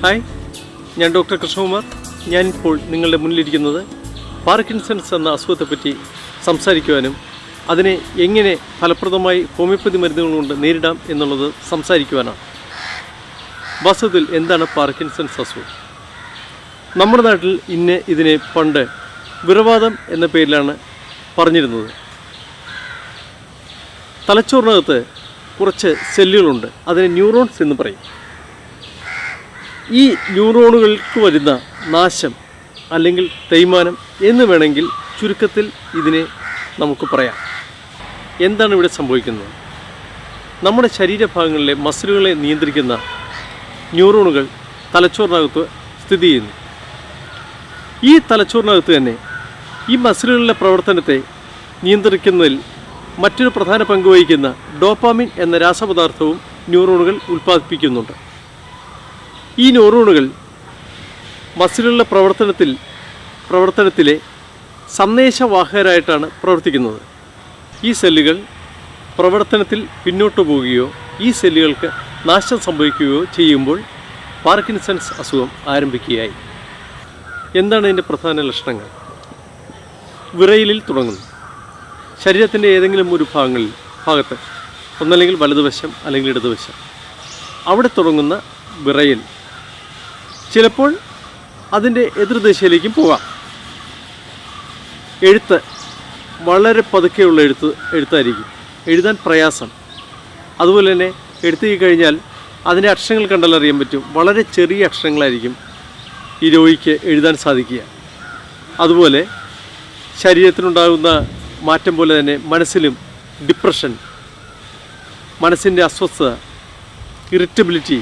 Hi, ഞാൻ doctor Krishnakumar. ഞാനിപ്പോൾ നിങ്ങളുടെ മുന്നിലിരിക്കുന്നത് പാർക്കിൻസൺസ് എന്ന അസുഖത്തെപ്പറ്റി സംസാരിക്കുവാനും അതിനെ എങ്ങനെ ഫലപ്രദമായി ഹോമിയോപ്പതി മരുന്നുകൾ കൊണ്ട് നേരിടാം എന്നുള്ളത് സംസാരിക്കുവാനാണ്. വാസ്തവത്തിൽ എന്താണ് പാർക്കിൻസൺസ് അസുഖം? നമ്മുടെ നാട്ടിൽ ഇതിനെ പണ്ട് വിറവാദം എന്ന പേരിലാണ് പറഞ്ഞിരുന്നത്. തലച്ചോറിനകത്ത് കുറച്ച് സെല്ലുകളുണ്ട്, അതിനെ ന്യൂറോൺസ് എന്ന് പറയും. ഈ ന്യൂറോണുകൾക്ക് വരുന്ന നാശം അല്ലെങ്കിൽ തേയ്മാനം എന്ന് വേണമെങ്കിൽ ചുരുക്കത്തിൽ ഇതിനെ നമുക്ക് പറയാം. എന്താണ് ഇവിടെ സംഭവിക്കുന്നത്? നമ്മുടെ ശരീരഭാഗങ്ങളിലെ മസിലുകളെ നിയന്ത്രിക്കുന്ന ന്യൂറോണുകൾ തലച്ചോറിനകത്ത് സ്ഥിതി ചെയ്യുന്നു. ഈ തലച്ചോറിനകത്ത് തന്നെ ഈ മസിലുകളുടെ പ്രവർത്തനത്തെ നിയന്ത്രിക്കുന്നതിൽ മറ്റൊരു പ്രധാന പങ്ക് വഹിക്കുന്ന ഡോപ്പാമിൻ എന്ന രാസപദാർത്ഥവും ന്യൂറോണുകൾ ഉൽപ്പാദിപ്പിക്കുന്നുണ്ട്. ഈ ന്യൂറോണുകൾ മസിലുകളുടെ പ്രവർത്തനത്തിലെ സന്ദേശവാഹകരായിട്ടാണ് പ്രവർത്തിക്കുന്നത്. ഈ സെല്ലുകൾ പ്രവർത്തനത്തിൽ പിന്നോട്ട് പോവുകയോ ഈ സെല്ലുകൾക്ക് നാശം സംഭവിക്കുകയോ ചെയ്യുമ്പോൾ പാർക്കിൻസൺസ് അസുഖം ആരംഭിക്കുകയായി. എന്താണ് ഇതിൻ്റെ പ്രധാന ലക്ഷണങ്ങൾ? വിറയലിൽ തുടങ്ങുന്നു. ശരീരത്തിൻ്റെ ഏതെങ്കിലും ഒരു ഭാഗത്ത്, ഒന്നല്ലെങ്കിൽ വലതുവശം അല്ലെങ്കിൽ ഇടതുവശം, അവിടെ തുടങ്ങുന്ന വിറയൽ ചിലപ്പോൾ അതിൻ്റെ എതിർദിശയിലേക്കും പോകാം. എഴുത്ത് വളരെ പതുക്കെയുള്ള എഴുത്തായിരിക്കും, എഴുതാൻ പ്രയാസം. അതുപോലെ തന്നെ എഴുതി കഴിഞ്ഞാൽ അതിൻ്റെ അക്ഷരങ്ങൾ കണ്ടാൽ അറിയാൻ പറ്റും, വളരെ ചെറിയ അക്ഷരങ്ങളായിരിക്കും ഈ രോഗിക്ക് എഴുതാൻ സാധിക്കുക. അതുപോലെ ശരീരത്തിനുണ്ടാകുന്ന മാറ്റം പോലെ തന്നെ മനസ്സിലും ഡിപ്രഷൻ, മനസ്സിൻ്റെ അസ്വസ്ഥത, ഇറിറ്റബിലിറ്റി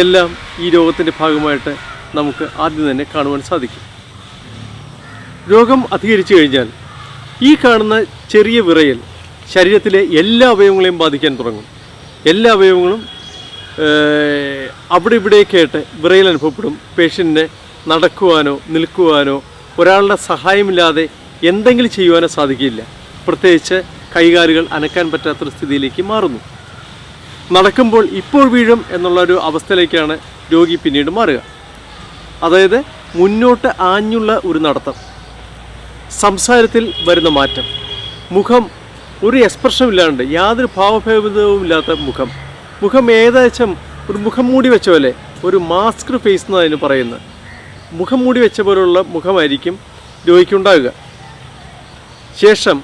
എല്ലാം ഈ രോഗത്തിൻ്റെ ഭാഗമായിട്ട് നമുക്ക് ആദ്യം തന്നെ കാണുവാൻ സാധിക്കും. രോഗം അധികരിച്ചു കഴിഞ്ഞാൽ ഈ കാണുന്ന ചെറിയ വിറയൽ ശരീരത്തിലെ എല്ലാ അവയവങ്ങളെയും ബാധിക്കാൻ തുടങ്ങും. എല്ലാ അവയവങ്ങളും അവിടെ ഇവിടെയൊക്കെയായിട്ട് വിറയൽ അനുഭവപ്പെടും. പേഷ്യൻറ്റിന് നടക്കുവാനോ നിൽക്കുവാനോ ഒരാളുടെ സഹായമില്ലാതെ എന്തെങ്കിലും ചെയ്യുവാനോ സാധിക്കില്ല. പ്രത്യേകിച്ച് കൈകാലുകൾ അനക്കാൻ പറ്റാത്തൊരു സ്ഥിതിയിലേക്ക് മാറുന്നു. നടക്കുമ്പോൾ ഇപ്പോൾ വീഴും എന്നുള്ളൊരു അവസ്ഥയിലേക്കാണ് രോഗി പിന്നീട് മാറുക. അതായത് മുന്നോട്ട് ആഞ്ഞുള്ള ഒരു നടത്തം, സംസാരത്തിൽ വരുന്ന മാറ്റം, മുഖം ഒരു എക്സ്പ്രഷനും ഇല്ലാണ്ട്, യാതൊരു ഭാവഭേദവും ഇല്ലാത്ത മുഖം ഏകദേശം ഒരു മുഖം മൂടി വെച്ച പോലെ, ഒരു മാസ്ക് ഫേസ് എന്ന് അതിന് പറയുന്നത്, മുഖം മൂടി വെച്ച പോലുള്ള മുഖമായിരിക്കും രോഗിക്കുണ്ടാകുക. ശേഷം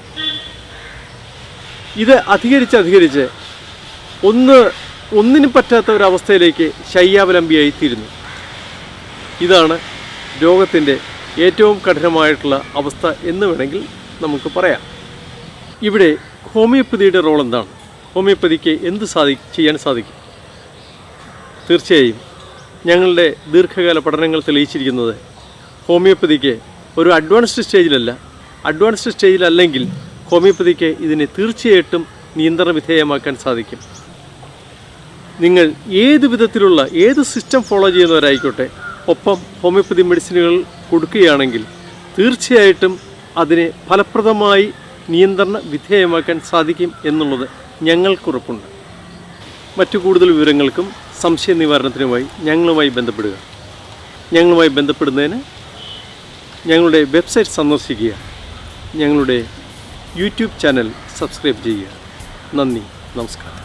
ഇത് അധികരിച്ച് ഒന്നിനും പറ്റാത്ത ഒരവസ്ഥയിലേക്ക് ശയ്യാവലംബിയായി തീരുന്നു. ഇതാണ് രോഗത്തിൻ്റെ ഏറ്റവും കഠിനമായിട്ടുള്ള അവസ്ഥ എന്ന് വേണമെങ്കിൽ നമുക്ക് പറയാം. ഇവിടെ ഹോമിയോപ്പതിയുടെ റോൾ എന്താണ്? ഹോമിയോപ്പതിക്ക് എന്ത് ചെയ്യാൻ സാധിക്കും? തീർച്ചയായും ഞങ്ങളുടെ ദീർഘകാല പഠനങ്ങൾ തെളിയിച്ചിരിക്കുന്നത് ഹോമിയോപ്പതിക്ക് ഒരു അഡ്വാൻസ്ഡ് സ്റ്റേജിലല്ലെങ്കിൽ ഹോമിയോപ്പതിക്ക് ഇതിനെ തീർച്ചയായിട്ടും നിയന്ത്രണ വിധേയമാക്കാൻ സാധിക്കും. നിങ്ങൾ ഏത് സിസ്റ്റം ഫോളോ ചെയ്യുന്നവരായിക്കോട്ടെ, ഒപ്പം ഹോമിയോപ്പതി മെഡിസിനുകൾ കൊടുക്കുകയാണെങ്കിൽ തീർച്ചയായിട്ടും അതിനെ ഫലപ്രദമായി നിയന്ത്രണ വിധേയമാക്കാൻ സാധിക്കും എന്നുള്ളത് ഞങ്ങൾക്കുറപ്പുണ്ട്. മറ്റു കൂടുതൽ വിവരങ്ങൾക്കും സംശയ നിവാരണത്തിനുമായി ഞങ്ങളുമായി ബന്ധപ്പെടുക. ഞങ്ങളുമായി ബന്ധപ്പെടുന്നതിന് ഞങ്ങളുടെ വെബ്സൈറ്റ് സന്ദർശിക്കുക. ഞങ്ങളുടെ യൂട്യൂബ് ചാനൽ സബ്സ്ക്രൈബ് ചെയ്യുക. നന്ദി, നമസ്കാരം.